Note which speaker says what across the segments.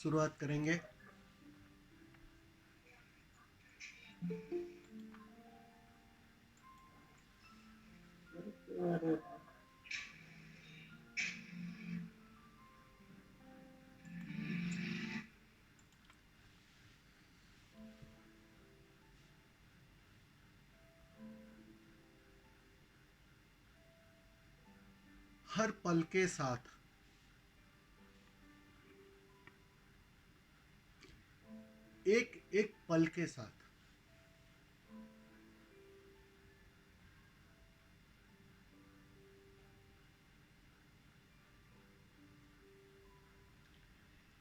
Speaker 1: शुरुआत करेंगे। हर पल के साथ एक एक पल के साथ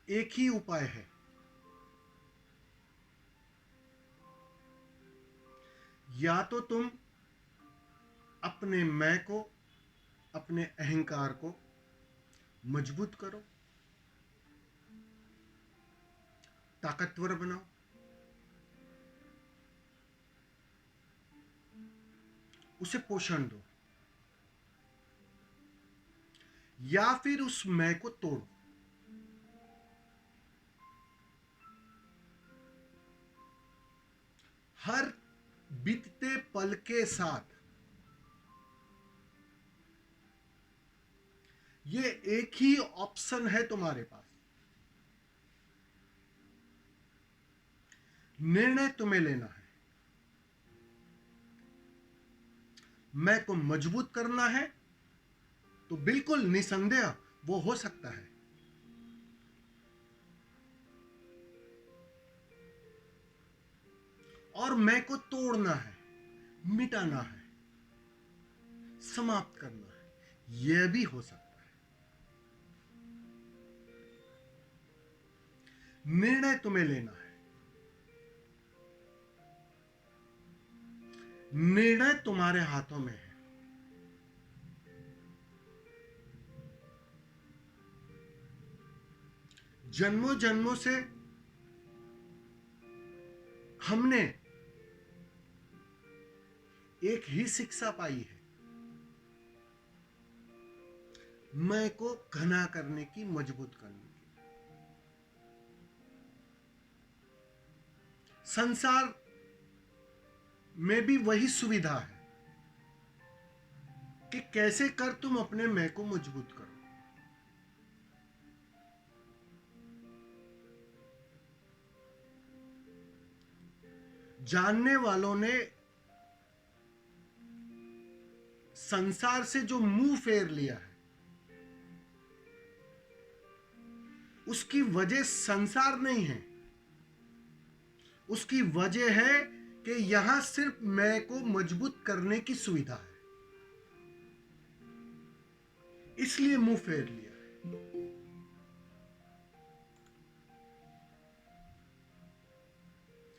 Speaker 1: एक ही उपाय है, या तो तुम अपने मैं को, अपने अहंकार को मजबूत करो, ताकतवर बनाओ, उसे पोषण दो, या फिर उस मैं को तोड़ो। हर बीतते पल के साथ ये एक ही ऑप्शन है तुम्हारे पास। निर्णय तुम्हें लेना है। मैं को मजबूत करना है तो बिल्कुल निसंदेह वो हो सकता है। और मैं को तोड़ना है, मिटाना है, समाप्त करना है, यह भी हो सकता है। निर्णय तुम्हें लेना है। निर्णय तुम्हारे हाथों में है। जन्मों जन्मों से हमने एक ही शिक्षा पाई है, मैं को घना करने की, मजबूत करने की। संसार में भी वही सुविधा है कि कैसे कर तुम अपने मैं को मजबूत करो। जानने वालों ने संसार से जो मुंह फेर लिया है, उसकी वजह संसार नहीं है, उसकी वजह है कि यहां सिर्फ मैं को मजबूत करने की सुविधा है, इसलिए मुंह फेर लिया है।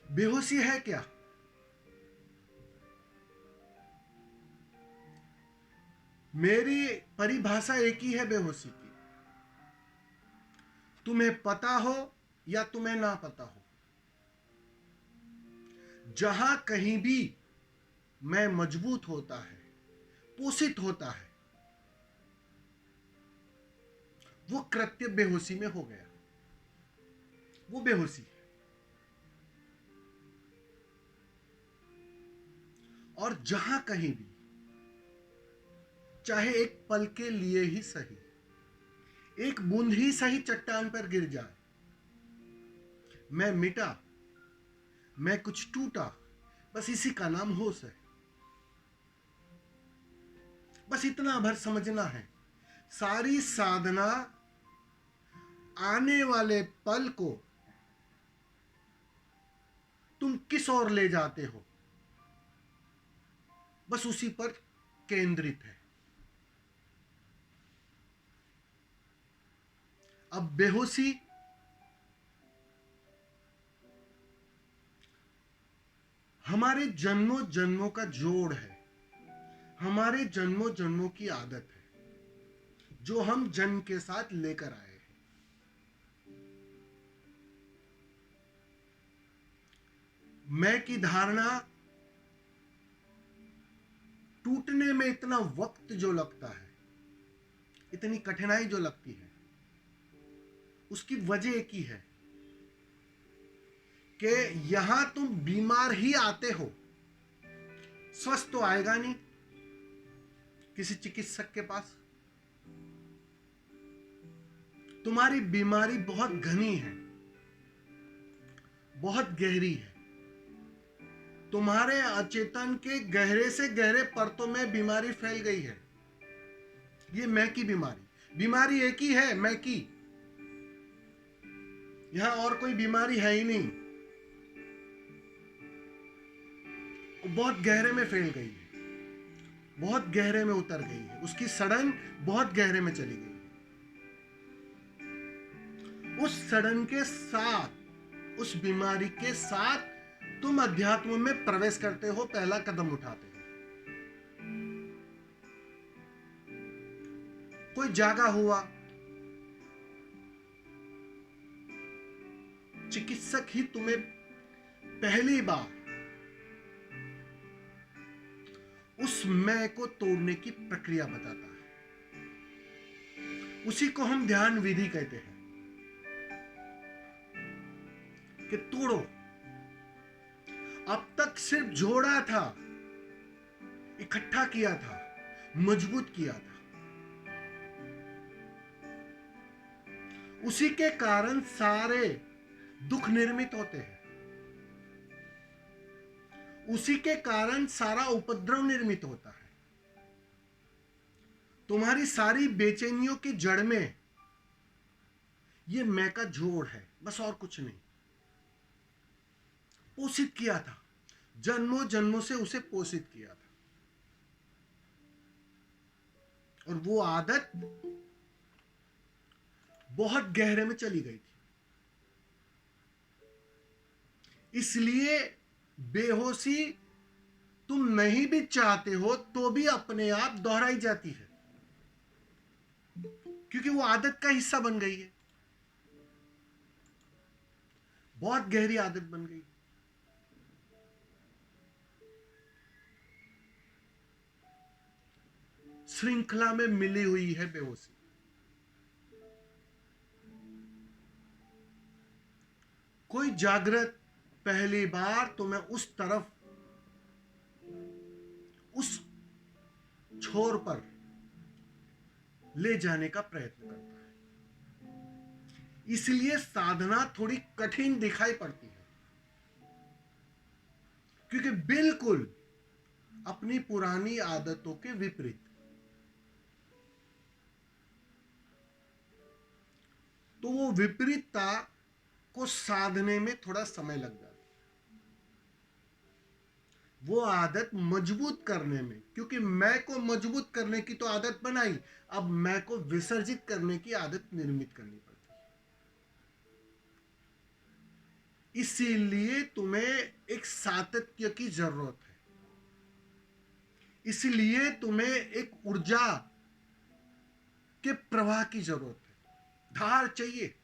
Speaker 1: बेहोशी है क्या? मेरी परिभाषा एक ही है बेहोशी की। तुम्हें पता हो या तुम्हें ना पता हो, जहां कहीं भी मैं मजबूत होता है, पोषित होता है, वो कृत्य बेहोशी में हो गया, वो बेहोशी है। और जहां कहीं भी, चाहे एक पल के लिए ही सही, एक बूंद ही सही चट्टान पर गिर जाए, मैं मिटा, मैं कुछ टूटा, बस इसी का नाम होश है। बस इतना भर समझना है। सारी साधना आने वाले पल को तुम किस ओर ले जाते हो, बस उसी पर केंद्रित है। अब बेहोशी हमारे जन्मों जन्मों का जोड़ है, हमारे जन्मों जन्मों की आदत है, जो हम जन्म के साथ लेकर आए हैं। मैं की धारणा टूटने में इतना वक्त जो लगता है, इतनी कठिनाई जो लगती है, उसकी वजह एक ही है, कि यहां तुम बीमार ही आते हो, स्वस्थ तो आएगा नहीं किसी चिकित्सक के पास। तुम्हारी बीमारी बहुत घनी है, बहुत गहरी है। तुम्हारे अचेतन के गहरे से गहरे परतों में बीमारी फैल गई है। ये मैं की बीमारी एक ही है, मैं की। यहां और कोई बीमारी है ही नहीं। वो बहुत गहरे में फैल गई है, बहुत गहरे में उतर गई है, उसकी सड़न बहुत गहरे में चली गई है। उस सड़न के साथ, उस बीमारी के साथ तुम अध्यात्म में प्रवेश करते हो, पहला कदम उठाते हो। कोई जागा हुआ चिकित्सक ही तुम्हें पहली बार उस मैं को तोड़ने की प्रक्रिया बताता है। उसी को हम ध्यान विधि कहते हैं कि तोड़ो। अब तक सिर्फ जोड़ा था, इकट्ठा किया था, मजबूत किया था। उसी के कारण सारे दुख निर्मित होते हैं, उसी के कारण सारा उपद्रव निर्मित होता है। तुम्हारी सारी बेचैनियों की जड़ में ये मैं का जोड़ है, बस और कुछ नहीं। पोषित किया था, जन्मों जन्मों से उसे पोषित किया था, और वो आदत बहुत गहरे में चली गई थी। इसलिए बेहोशी तुम नहीं भी चाहते हो तो भी अपने आप दोहराई जाती है, क्योंकि वो आदत का हिस्सा बन गई है, बहुत गहरी आदत बन गई। श्रृंखला में मिली हुई है बेहोशी। कोई जागृत पहली बार तुम्हें उस तरफ, उस छोर पर ले जाने का प्रयत्न करता है। इसलिए साधना थोड़ी कठिन दिखाई पड़ती है, क्योंकि बिल्कुल अपनी पुरानी आदतों के विपरीत। तो वो विपरीतता को साधने में थोड़ा समय लग जाता है। वो आदत मजबूत करने में, क्योंकि मैं को मजबूत करने की तो आदत बनाई, अब मैं को विसर्जित करने की आदत निर्मित करनी पड़ती है। इसीलिए तुम्हें एक सातत्य की जरूरत है, इसलिए तुम्हें एक ऊर्जा के प्रवाह की जरूरत है, धार चाहिए।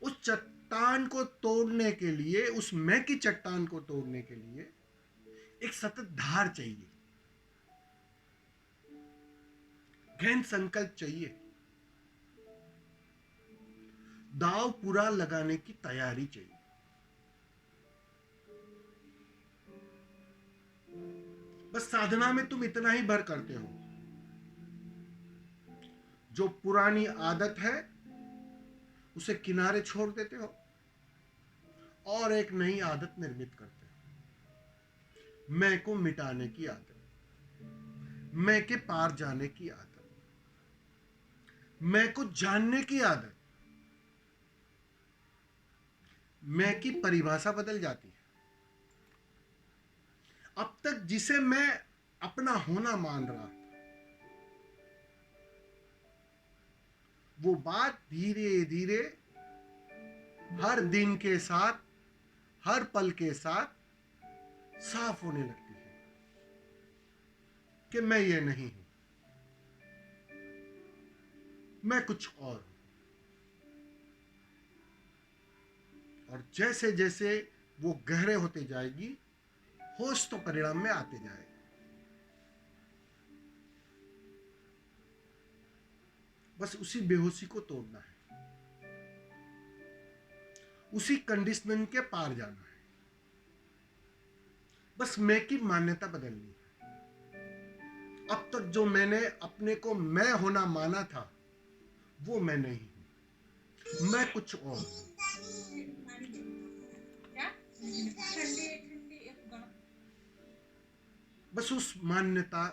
Speaker 1: उस चट्टान को तोड़ने के लिए, उस मैं की चट्टान को तोड़ने के लिए एक सतत धार चाहिए, गहन संकल्प चाहिए, दाव पूरा लगाने की तैयारी चाहिए। बस साधना में तुम इतना ही भर करते हो, जो पुरानी आदत है उसे किनारे छोड़ देते हो और एक नई आदत निर्मित करते हो। मैं को मिटाने की आदत, मैं के पार जाने की आदत, मैं को जानने की आदत। मैं की परिभाषा बदल जाती है। अब तक जिसे मैं अपना होना मान रहा था, वो बात धीरे धीरे हर दिन के साथ, हर पल के साथ साफ होने लगती है कि मैं ये नहीं हूं, मैं कुछ और हूं। और जैसे जैसे वो गहरे होते जाएगी, होश तो परिणाम में आते जाएगा। बस उसी बेहोशी को तोड़ना है। उसी कंडीशनिंग के पार जाना है। बस मैं की मान्यता बदलनी है। अब तक जो मैंने अपने को मैं होना माना था, वो मैं नहीं हूं, मैं कुछ और हूं। बस उस मान्यता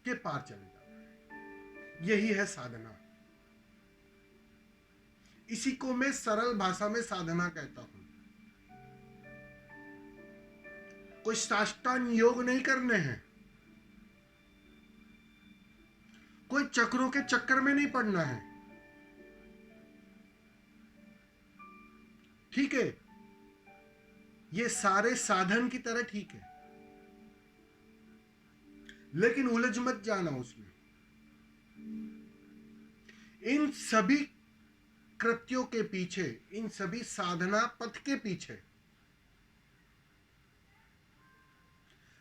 Speaker 1: के पार चले जाना है। यही है साधना। इसी को मैं सरल भाषा में साधना कहता हूं। कोई साष्टांग योग नहीं करने हैं, कोई चक्रों के चक्कर में नहीं पड़ना है। ठीक है, ये सारे साधन की तरह ठीक है, लेकिन उलझ मत जाना उसमें। इन सभी कृत्यों के पीछे, इन सभी साधना पथ के पीछे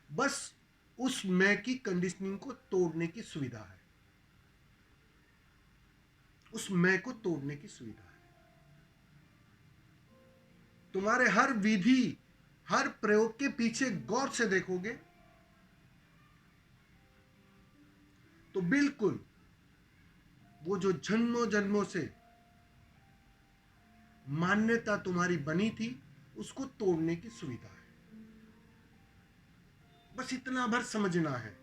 Speaker 1: बस उस मैं की कंडीशनिंग को तोड़ने की सुविधा है। उस मैं को तोड़ने की सुविधा है। तुम्हारे हर विधि, हर प्रयोग के पीछे गौर से देखोगे तो बिल्कुल वो जो जन्मों जन्मों से मान्यता तुम्हारी बनी थी, उसको तोड़ने की सुविधा है। बस इतना भर समझना है।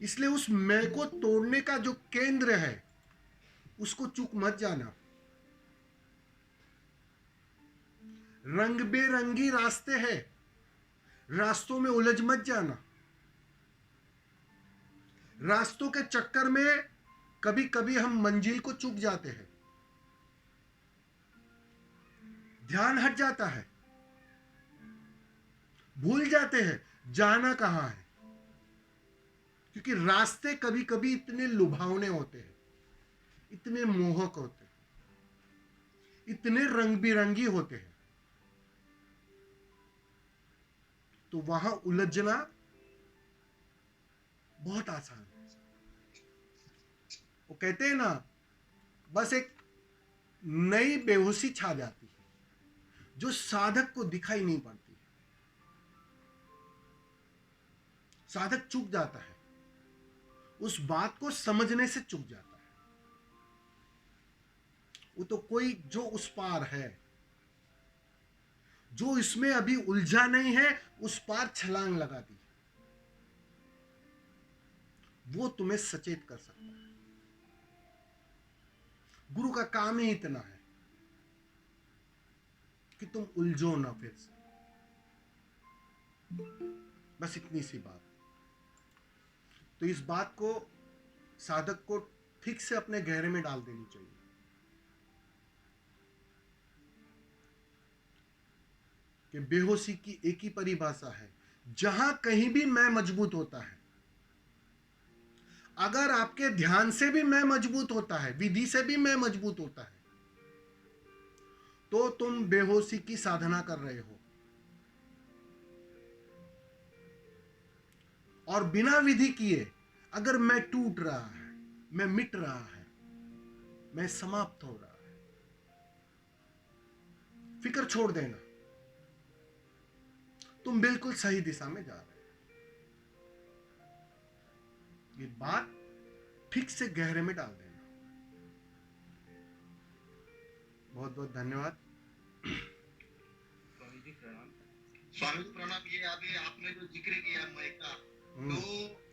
Speaker 1: इसलिए उस मैं को तोड़ने का जो केंद्र है, उसको चूक मत जाना। रंग बेरंगी रास्ते हैं, रास्तों में उलझ मत जाना। रास्तों के चक्कर में कभी कभी हम मंजिल को चूक जाते हैं, ध्यान हट जाता है, भूल जाते हैं जाना कहां है। क्योंकि रास्ते कभी कभी इतने लुभावने होते हैं, इतने मोहक होते हैं, इतने रंग बिरंगी होते हैं, तो वहां उलझना बहुत आसान है। वो कहते हैं ना, बस एक नई बेहोशी छा जाती है जो साधक को दिखाई नहीं पड़ती है। साधक चूक जाता है, उस बात को समझने से चूक जाता है। वो तो कोई जो उस पार है, जो इसमें अभी उलझा नहीं है, उस पार छलांग लगा दी, वो तुम्हें सचेत कर सकता है। गुरु का काम ही इतना है कि तुम उलझो ना फिर से। बस इतनी सी बात। तो इस बात को साधक को ठीक से अपने गहरे में डाल देनी चाहिए कि बेहोशी की एक ही परिभाषा है, जहां कहीं भी मैं मजबूत होता है। अगर आपके ध्यान से भी मैं मजबूत होता है, विधि से भी मैं मजबूत होता है, तो तुम बेहोशी की साधना कर रहे हो। और बिना विधि किए अगर मैं टूट रहा है, मैं मिट रहा है, मैं समाप्त हो रहा है, फिक्र छोड़ देना, तुम बिल्कुल सही दिशा में जा रहे हो। ये बात ठीक से गहरे में डाल देना। बहुत बहुत धन्यवाद।
Speaker 2: स्वामी जी प्रणाम। ये अभी आपने जो जिक्र किया मैं का, तो